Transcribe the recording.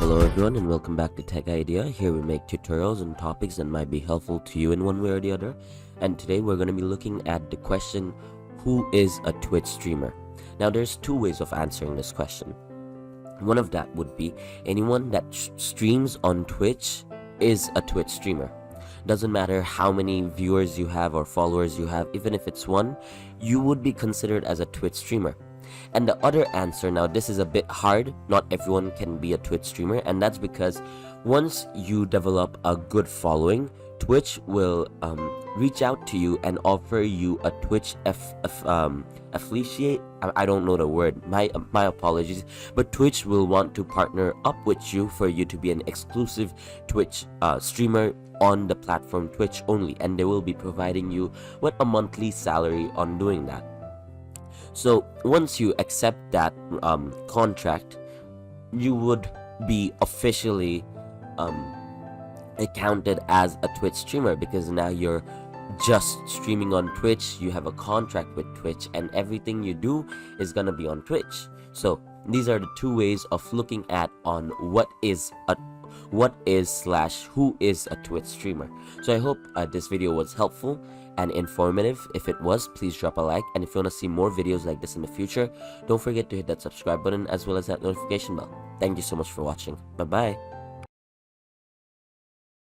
Hello everyone and welcome back to Tech Idea. Here we make tutorials on topics that might be helpful to you in one way or the other. And today we're going to be looking at the question, who is a Twitch streamer? Now there's two ways of answering this question. One of that would be anyone that streams on Twitch is a Twitch streamer. Doesn't matter how many viewers you have or followers you have, even if it's one, you would be considered as a Twitch streamer. And the other answer, now this is a bit hard, not everyone can be a Twitch streamer, and that's because once you develop a good following, Twitch will reach out to you and offer you a Twitch affiliate. I don't know the word, my apologies, but Twitch will want to partner up with you for you to be an exclusive Twitch streamer on the platform Twitch only, and they will be providing you with a monthly salary on doing that. So once you accept that contract, you would be officially accounted as a Twitch streamer, because now you're just streaming on Twitch. You have a contract with Twitch and everything you do is gonna be on Twitch. So these are the two ways of looking at on who is a Twitch streamer. So I hope this video was helpful and informative. If it was, please drop a like, and if you want to see more videos like this in the future, don't forget to hit that subscribe button as well as that notification bell. Thank you so much for watching. Bye bye.